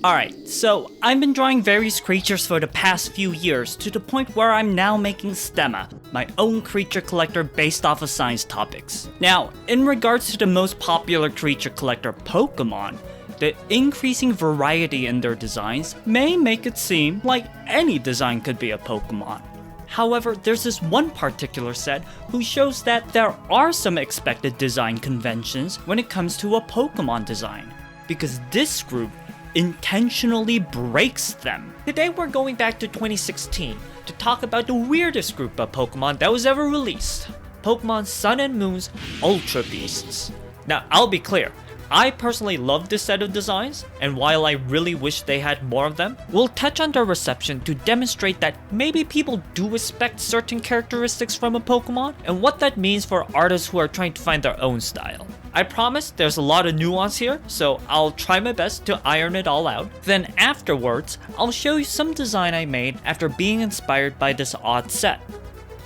Alright, so I've been drawing various creatures for the past few years to the point where I'm now making Stemma, my own creature collector based off of science topics. Now, in regards to the most popular creature collector Pokémon, the increasing variety in their designs may make it seem like any design could be a Pokémon. However, there's this one particular set who shows that there are some expected design conventions when it comes to a Pokémon design, because this group intentionally breaks them. Today we're going back to 2016 to talk about the weirdest group of Pokemon that was ever released, Pokemon Sun and Moon's Ultra Beasts. Now, I'll be clear, I personally love this set of designs, and while I really wish they had more of them, we'll touch on their reception to demonstrate that maybe people do expect certain characteristics from a Pokemon, and what that means for artists who are trying to find their own style. I promise there's a lot of nuance here, so I'll try my best to iron it all out. Then afterwards, I'll show you some design I made after being inspired by this odd set.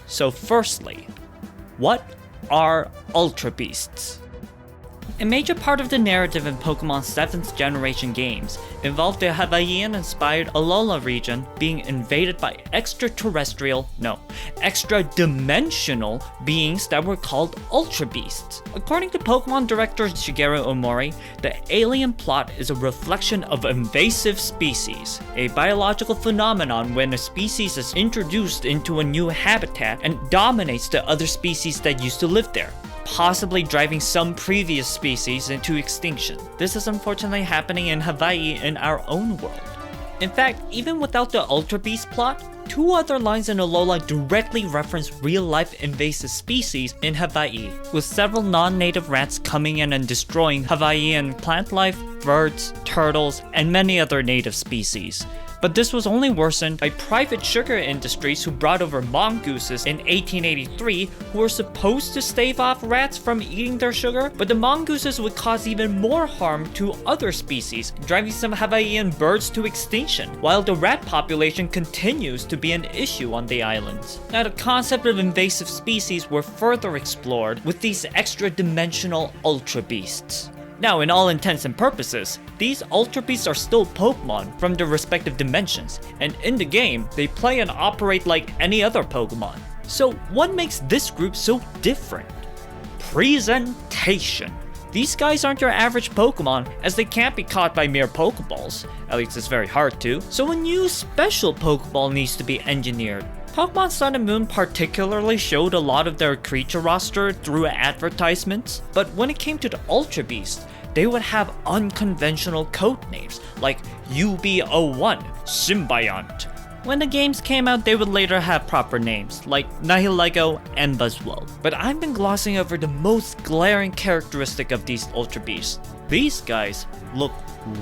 So firstly, what are Ultra Beasts? A major part of the narrative in Pokemon's 7th generation games involved the Hawaiian-inspired Alola region being invaded by extra-dimensional beings that were called Ultra Beasts. According to Pokemon director Shigeru Omori, the alien plot is a reflection of invasive species, a biological phenomenon when a species is introduced into a new habitat and dominates the other species that used to live there, possibly driving some previous species into extinction. This is unfortunately happening in Hawaii in our own world. In fact, even without the Ultra Beast plot, 2 other lines in Alola directly reference real-life invasive species in Hawaii, with several non-native rats coming in and destroying Hawaiian plant life, birds, turtles, and many other native species. But this was only worsened by private sugar industries who brought over mongooses in 1883 who were supposed to stave off rats from eating their sugar, but the mongooses would cause even more harm to other species, driving some Hawaiian birds to extinction, while the rat population continues to be an issue on the islands. Now, the concept of invasive species were further explored with these extra-dimensional Ultra Beasts. Now, in all intents and purposes, these Ultra Beasts are still Pokemon from their respective dimensions, and in the game, they play and operate like any other Pokemon. So what makes this group so different? Presentation. These guys aren't your average Pokemon, as they can't be caught by mere Pokeballs, at least it's very hard to, so a new special Pokeball needs to be engineered. Pokemon Sun and Moon particularly showed a lot of their creature roster through advertisements, but when it came to the Ultra Beast, they would have unconventional codenames like UB01, Symbiont. When the games came out, they would later have proper names like Nihilego and Buzzwole. But I've been glossing over the most glaring characteristic of these Ultra Beasts. These guys look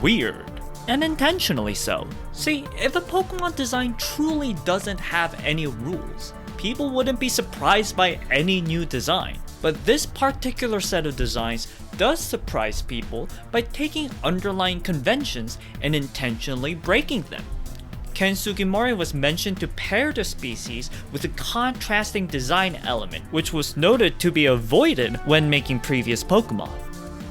weird. And intentionally so. See, if a Pokemon design truly doesn't have any rules, people wouldn't be surprised by any new design. But this particular set of designs does surprise people by taking underlying conventions and intentionally breaking them. Ken Sugimori was mentioned to pair the species with a contrasting design element, which was noted to be avoided when making previous Pokemon.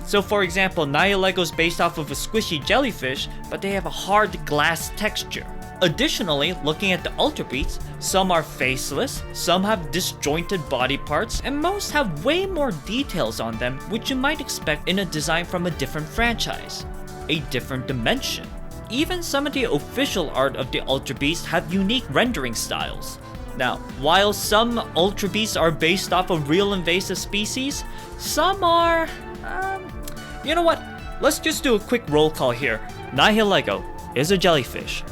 So for example, Nihilego's based off of a squishy jellyfish, but they have a hard glass texture. Additionally, looking at the Ultra Beasts, some are faceless, some have disjointed body parts, and most have way more details on them, which you might expect in a design from a different franchise, a different dimension. Even some of the official art of the Ultra Beasts have unique rendering styles. Now, while some Ultra Beasts are based off of real invasive species, some are... you know what? Let's just do a quick roll call here. Nihilego is a jellyfish.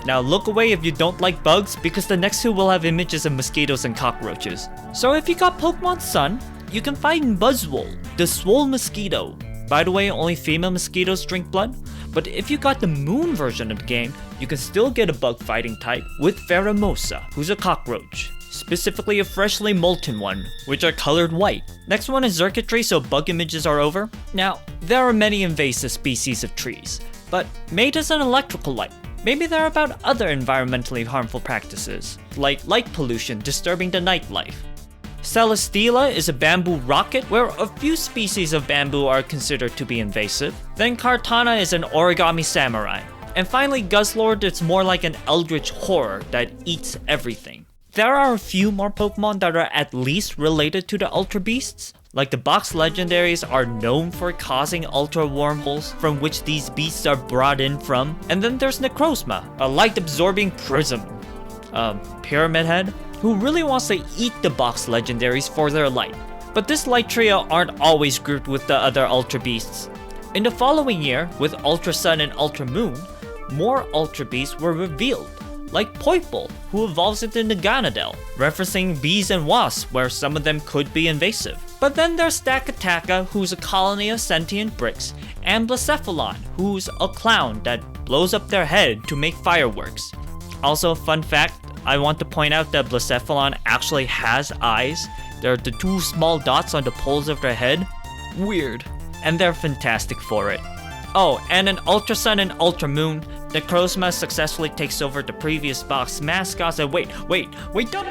Now look away if you don't like bugs, because the next 2 will have images of mosquitoes and cockroaches. So if you got Pokemon Sun, you can find Buzzwole, the swole mosquito. By the way, only female mosquitoes drink blood. But if you got the Moon version of the game, you can still get a bug fighting type with Pheromosa, who's a cockroach. Specifically a freshly molten one, which are colored white. Next one is Xurkitree, so bug images are over. Now, there are many invasive species of trees, but made as an electrical light. Maybe they're about other environmentally harmful practices, like light pollution disturbing the nightlife. Celesteela is a bamboo rocket where a few species of bamboo are considered to be invasive. Then Kartana is an origami samurai. And finally, Guzzlord is more like an eldritch horror that eats everything. There are a few more Pokemon that are at least related to the Ultra Beasts. Like the box legendaries are known for causing ultra wormholes from which these beasts are brought in from. And then there's Necrozma, a light absorbing prism. Pyramid Head, who really wants to eat the box legendaries for their light. But this light trio aren't always grouped with the other Ultra Beasts. In the following year, with Ultra Sun and Ultra Moon, more Ultra Beasts were revealed, like Poipole, who evolves into Naganadel, referencing bees and wasps where some of them could be invasive. But then there's Stakataka, who's a colony of sentient bricks, and Blacephalon, who's a clown that blows up their head to make fireworks. Also, fun fact, I want to point out that Blacephalon actually has eyes. They're the two small dots on the poles of their head. Weird. And they're fantastic for it. Oh, and in Ultra Sun and Ultra Moon, Necrozma successfully takes over the previous box mascots and wait, don't!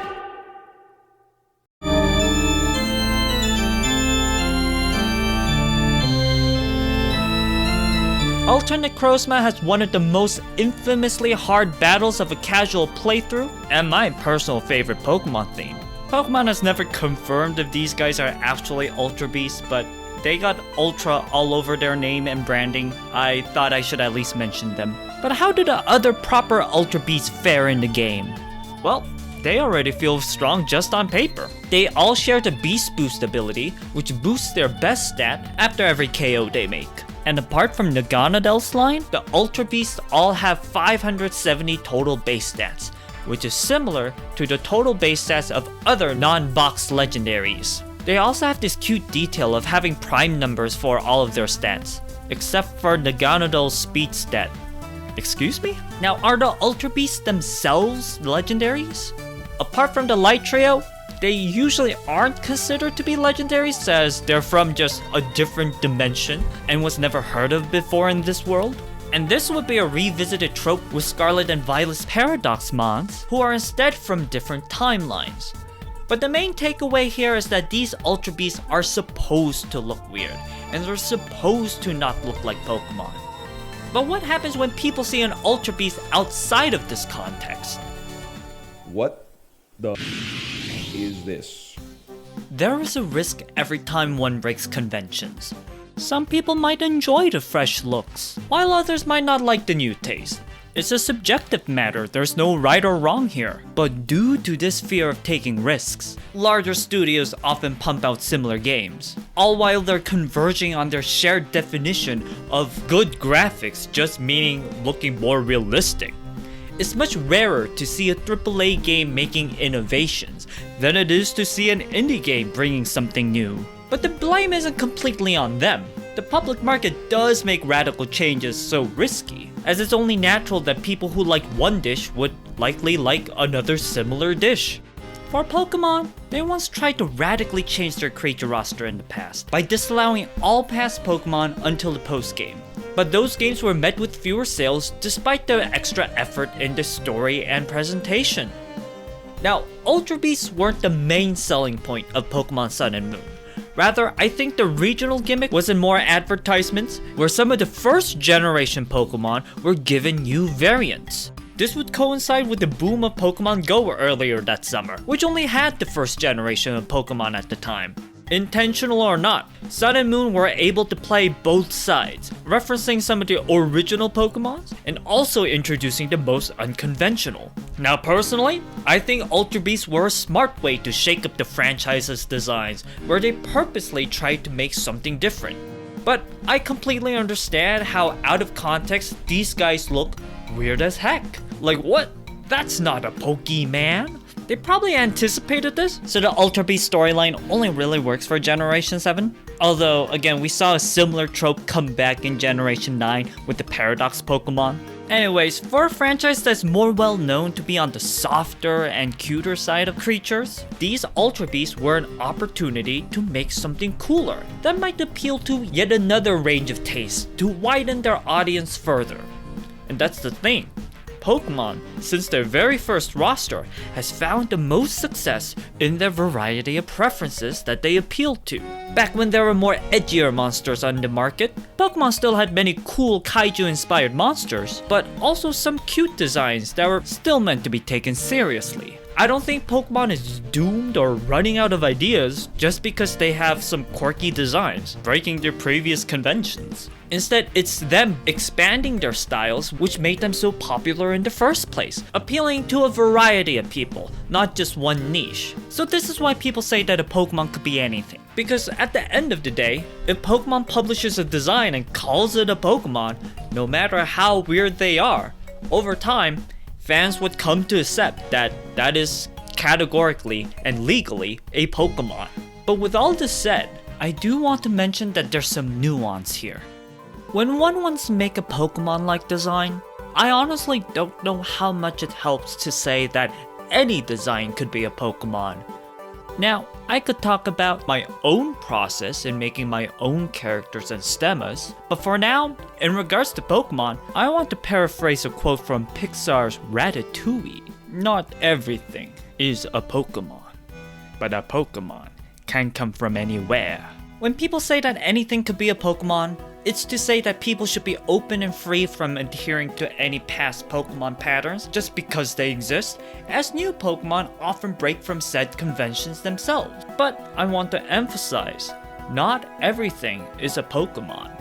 Ultra Necrozma has one of the most infamously hard battles of a casual playthrough, and my personal favorite Pokemon theme. Pokemon has never confirmed if these guys are actually Ultra Beasts, but they got Ultra all over their name and branding. I thought I should at least mention them. But how do the other proper Ultra Beasts fare in the game? Well, they already feel strong just on paper. They all share the Beast Boost ability, which boosts their best stat after every KO they make. And apart from Naganadel's line, the Ultra Beasts all have 570 total base stats, which is similar to the total base stats of other non-box legendaries. They also have this cute detail of having prime numbers for all of their stats, except for Naganadel's speed stat. Excuse me? Now, are the Ultra Beasts themselves legendaries? Apart from the Light Trio, they usually aren't considered to be legendaries as they're from just a different dimension and was never heard of before in this world. And this would be a revisited trope with Scarlet and Violet's Paradox Mons, who are instead from different timelines. But the main takeaway here is that these Ultra Beasts are supposed to look weird, and they're supposed to not look like Pokemon. But what happens when people see an Ultra Beast outside of this context? What the is this? There is a risk every time one breaks conventions. Some people might enjoy the fresh looks, while others might not like the new taste. It's a subjective matter, there's no right or wrong here. But due to this fear of taking risks, larger studios often pump out similar games, all while they're converging on their shared definition of good graphics just meaning looking more realistic. It's much rarer to see a AAA game making innovations than it is to see an indie game bringing something new. But the blame isn't completely on them. The public market does make radical changes so risky, as it's only natural that people who like one dish would likely like another similar dish. For Pokemon, they once tried to radically change their creature roster in the past by disallowing all past Pokemon until the post-game. But those games were met with fewer sales despite the extra effort in the story and presentation. Now, Ultra Beasts weren't the main selling point of Pokemon Sun and Moon. Rather, I think the regional gimmick was in more advertisements, where some of the first generation Pokemon were given new variants. This would coincide with the boom of Pokemon Go earlier that summer, which only had the first generation of Pokemon at the time. Intentional or not, Sun and Moon were able to play both sides, referencing some of the original Pokemons and also introducing the most unconventional. Now personally, I think Ultra Beasts were a smart way to shake up the franchise's designs, where they purposely tried to make something different. But I completely understand how out of context these guys look weird as heck. Like what? That's not a Pokemon. They probably anticipated this, so the Ultra Beast storyline only really works for Generation 7. Although, again, we saw a similar trope come back in Generation 9 with the Paradox Pokemon. Anyways, for a franchise that's more well known to be on the softer and cuter side of creatures, these Ultra Beasts were an opportunity to make something cooler that might appeal to yet another range of tastes to widen their audience further. And that's the thing. Pokémon, since their very first roster, has found the most success in their variety of preferences that they appeal to. Back when there were more edgier monsters on the market, Pokémon still had many cool kaiju-inspired monsters, but also some cute designs that were still meant to be taken seriously. I don't think Pokémon is doomed or running out of ideas just because they have some quirky designs, breaking their previous conventions. Instead, it's them expanding their styles which made them so popular in the first place, appealing to a variety of people, not just one niche. So this is why people say that a Pokémon could be anything. Because at the end of the day, if Pokémon publishes a design and calls it a Pokémon, no matter how weird they are, over time, fans would come to accept that that is categorically and legally a Pokémon. But with all this said, I do want to mention that there's some nuance here. When one wants to make a Pokemon-like design, I honestly don't know how much it helps to say that any design could be a Pokemon. Now, I could talk about my own process in making my own characters and stemmas, but for now, in regards to Pokemon, I want to paraphrase a quote from Pixar's Ratatouille. Not everything is a Pokemon, but a Pokemon can come from anywhere. When people say that anything could be a Pokemon, it's to say that people should be open and free from adhering to any past Pokemon patterns just because they exist, as new Pokemon often break from said conventions themselves. But I want to emphasize, not everything is a Pokemon.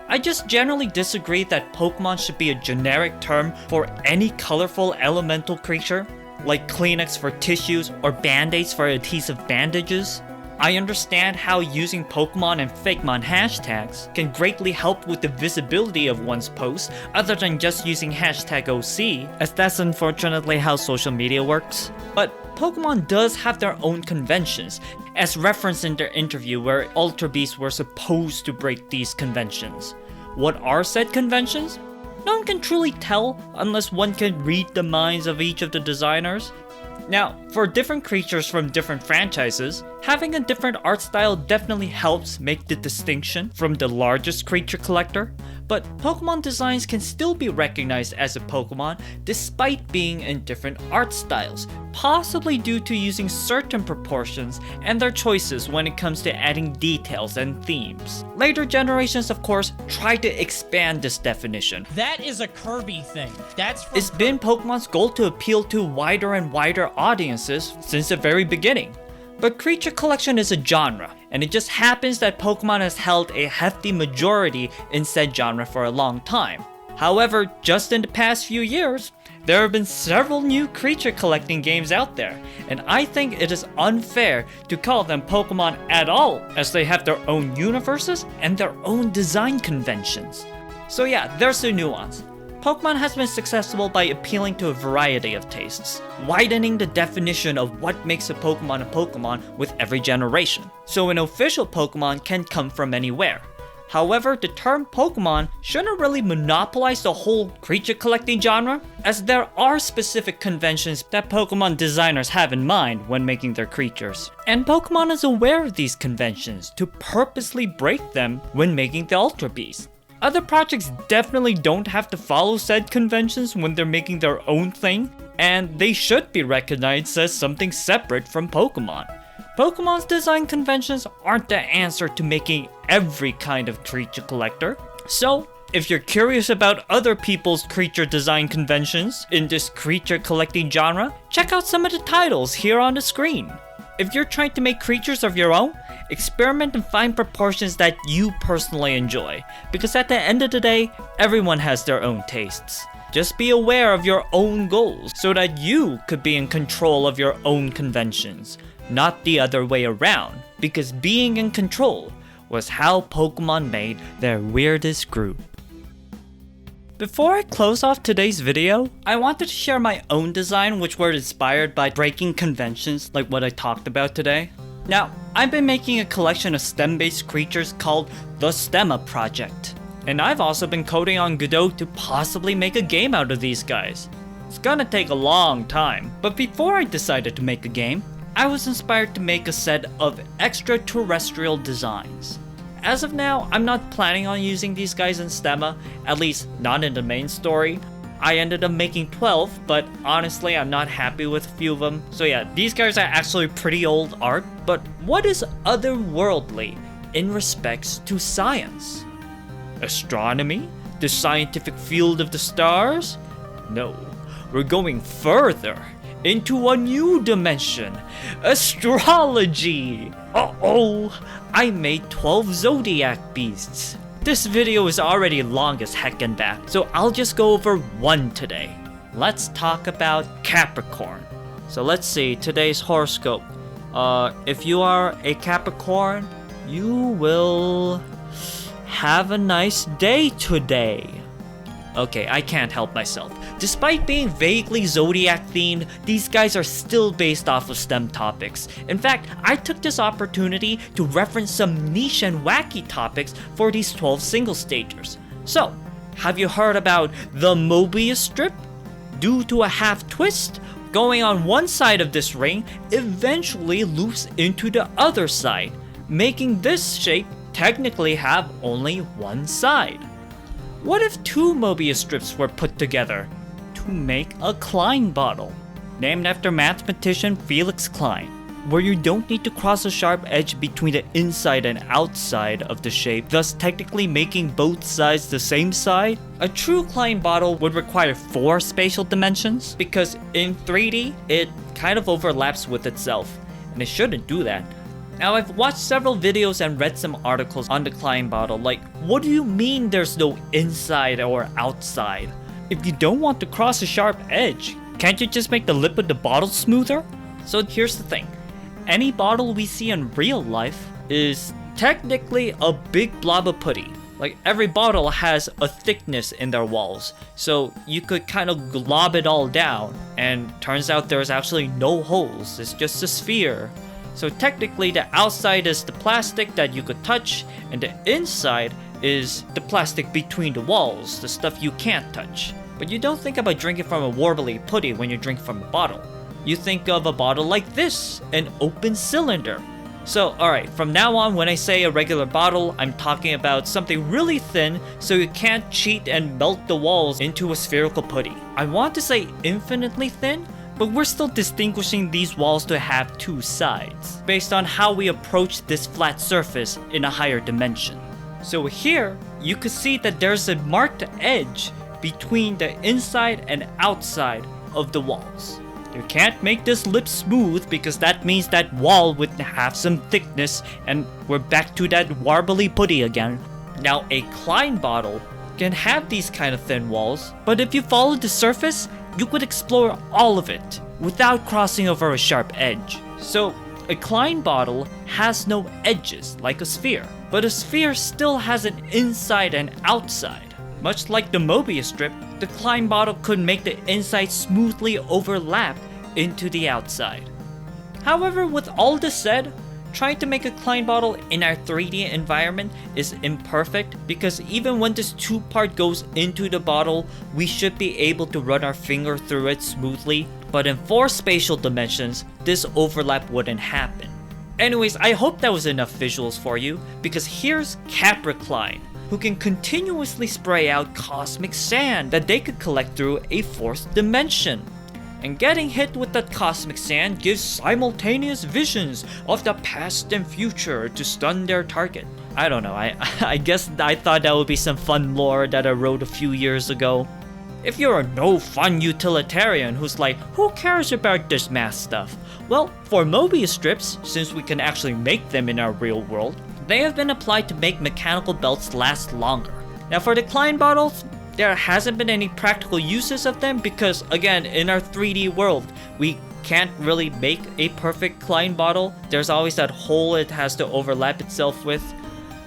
I just generally disagree that Pokemon should be a generic term for any colorful elemental creature, like Kleenex for tissues or Band-Aids for adhesive bandages. I understand how using Pokemon and Fakemon hashtags can greatly help with the visibility of one's posts other than just using hashtag OC, as that's unfortunately how social media works. But Pokemon does have their own conventions, as referenced in their interview where Ultra Beasts were supposed to break these conventions. What are said conventions? No one can truly tell unless one can read the minds of each of the designers. Now, for different creatures from different franchises, having a different art style definitely helps make the distinction from the largest creature collector, but Pokemon designs can still be recognized as a Pokemon despite being in different art styles, possibly due to using certain proportions and their choices when it comes to adding details and themes. Later generations, of course, tried to expand this definition. That is a Kirby thing. It's been Pokemon's goal to appeal to wider and wider audiences since the very beginning. But creature collection is a genre, and it just happens that Pokemon has held a hefty majority in said genre for a long time. However, just in the past few years, there have been several new creature collecting games out there, and I think it is unfair to call them Pokemon at all, as they have their own universes and their own design conventions. So yeah, there's the nuance. Pokemon has been successful by appealing to a variety of tastes, widening the definition of what makes a Pokemon with every generation. So an official Pokemon can come from anywhere. However, the term Pokemon shouldn't really monopolize the whole creature collecting genre, as there are specific conventions that Pokemon designers have in mind when making their creatures. And Pokemon is aware of these conventions to purposely break them when making the Ultra Beast. Other projects definitely don't have to follow said conventions when they're making their own thing, and they should be recognized as something separate from Pokemon. Pokemon's design conventions aren't the answer to making every kind of creature collector. So, if you're curious about other people's creature design conventions in this creature collecting genre, check out some of the titles here on the screen. If you're trying to make creatures of your own, experiment and find proportions that you personally enjoy, because at the end of the day, everyone has their own tastes. Just be aware of your own goals so that you could be in control of your own conventions, not the other way around, because being in control was how Pokemon made their weirdest group. Before I close off today's video, I wanted to share my own design which were inspired by breaking conventions like what I talked about today. Now, I've been making a collection of STEM-based creatures called the Stemma project. And I've also been coding on Godot to possibly make a game out of these guys. It's gonna take a long time, but before I decided to make a game, I was inspired to make a set of extraterrestrial designs. As of now, I'm not planning on using these guys in Stemma, at least not in the main story. I ended up making 12, but honestly, I'm not happy with a few of them. So yeah, these guys are actually pretty old art, but what is otherworldly in respects to science? Astronomy? The scientific field of the stars? No, we're going further into a new dimension, astrology. Uh-oh, I made 12 zodiac beasts. This video is already long as heck and back, so I'll just go over one today. Let's talk about Capricorn. So let's see, today's horoscope. If you are a Capricorn, you will have a nice day today. Okay, I can't help myself. Despite being vaguely zodiac themed, these guys are still based off of STEM topics. In fact, I took this opportunity to reference some niche and wacky topics for these 12 single stagers. So, have you heard about the Mobius strip? Due to a half twist, going on one side of this ring eventually loops into the other side, making this shape technically have only one side. What if two Mobius strips were put together to make a Klein bottle, named after mathematician Felix Klein, where you don't need to cross a sharp edge between the inside and outside of the shape, thus technically making both sides the same side? A true Klein bottle would require 4 spatial dimensions, because in 3D, it kind of overlaps with itself, and it shouldn't do that. Now, I've watched several videos and read some articles on the Klein bottle, like, what do you mean there's no inside or outside? If you don't want to cross a sharp edge, can't you just make the lip of the bottle smoother? So here's the thing, any bottle we see in real life is technically a big blob of putty. Like, every bottle has a thickness in their walls, so you could kind of glob it all down, and turns out there's actually no holes, it's just a sphere. So technically the outside is the plastic that you could touch, and the inside is the plastic between the walls, the stuff you can't touch. But you don't think about drinking from a warbly putty when you drink from a bottle. You think of a bottle like this, an open cylinder. So alright, from now on when I say a regular bottle, I'm talking about something really thin so you can't cheat and melt the walls into a spherical putty. I want to say infinitely thin, but we're still distinguishing these walls to have 2 sides, based on how we approach this flat surface in a higher dimension. So here, you could see that there's a marked edge between the inside and outside of the walls. You can't make this lip smooth because that means that wall would have some thickness, and we're back to that warbly putty again. Now, a Klein bottle can have these kind of thin walls, but if you follow the surface, you could explore all of it without crossing over a sharp edge. So, a Klein bottle has no edges like a sphere, but a sphere still has an inside and outside. Much like the Mobius strip, the Klein bottle could make the inside smoothly overlap into the outside. However, with all this said, trying to make a Klein bottle in our 3D environment is imperfect because even when this 2-part goes into the bottle, we should be able to run our finger through it smoothly, but in 4 spatial dimensions, this overlap wouldn't happen. Anyways, I hope that was enough visuals for you, because here's Capricorn, who can continuously spray out cosmic sand that they could collect through a 4th dimension. And getting hit with that cosmic sand gives simultaneous visions of the past and future to stun their target. I don't know, I guess I thought that would be some fun lore that I wrote a few years ago. If you're a no-fun utilitarian who's like, who cares about this math stuff? Well, for Mobius strips, since we can actually make them in our real world, they have been applied to make mechanical belts last longer. Now for the Klein bottles, there hasn't been any practical uses of them because, again, in our 3D world, we can't really make a perfect Klein bottle. There's always that hole it has to overlap itself with.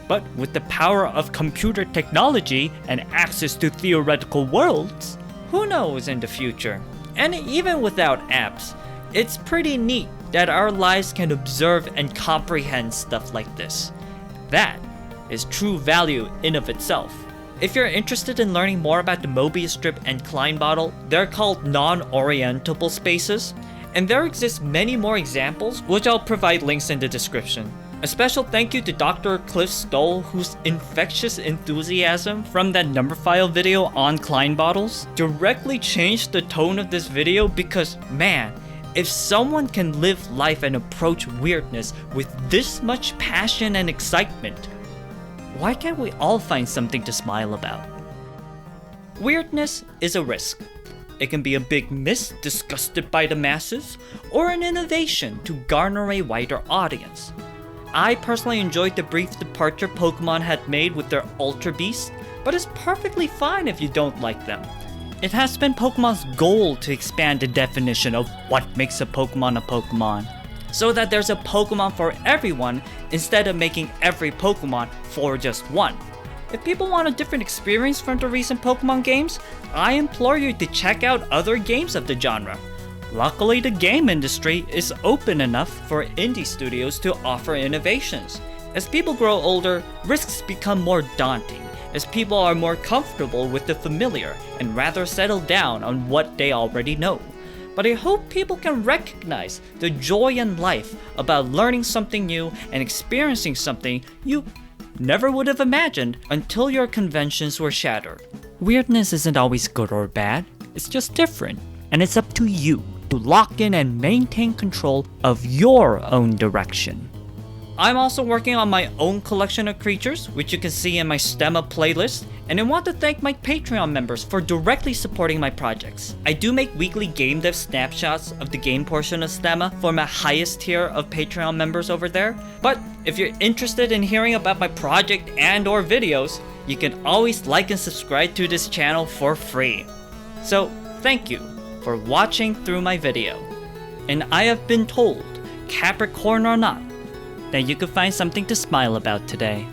But with the power of computer technology and access to theoretical worlds, who knows in the future? And even without apps, it's pretty neat that our lives can observe and comprehend stuff like this. That is true value in of itself. If you're interested in learning more about the Mobius strip and Klein bottle, they're called non-orientable spaces, and there exist many more examples, which I'll provide links in the description. A special thank you to Dr. Cliff Stoll, whose infectious enthusiasm from that number file video on Klein bottles directly changed the tone of this video because, man, if someone can live life and approach weirdness with this much passion and excitement, why can't we all find something to smile about? Weirdness is a risk. It can be a big miss disgusted by the masses, or an innovation to garner a wider audience. I personally enjoyed the brief departure Pokemon had made with their Ultra Beasts, but it's perfectly fine if you don't like them. It has been Pokemon's goal to expand the definition of what makes a Pokemon, so that there's a Pokemon for everyone instead of making every Pokemon for just one. If people want a different experience from the recent Pokemon games, I implore you to check out other games of the genre. Luckily, the game industry is open enough for indie studios to offer innovations. As people grow older, risks become more daunting, as people are more comfortable with the familiar and rather settle down on what they already know. But I hope people can recognize the joy in life about learning something new and experiencing something you never would have imagined until your conventions were shattered. Weirdness isn't always good or bad, it's just different, and it's up to you to lock in and maintain control of your own direction. I'm also working on my own collection of creatures, which you can see in my Stemma playlist, and I want to thank my Patreon members for directly supporting my projects. I do make weekly game dev snapshots of the game portion of Stemma for my highest tier of Patreon members over there, but if you're interested in hearing about my project and or videos, you can always like and subscribe to this channel for free. So, thank you for watching through my video. And I have been told, Capricorn or not, that you could find something to smile about today.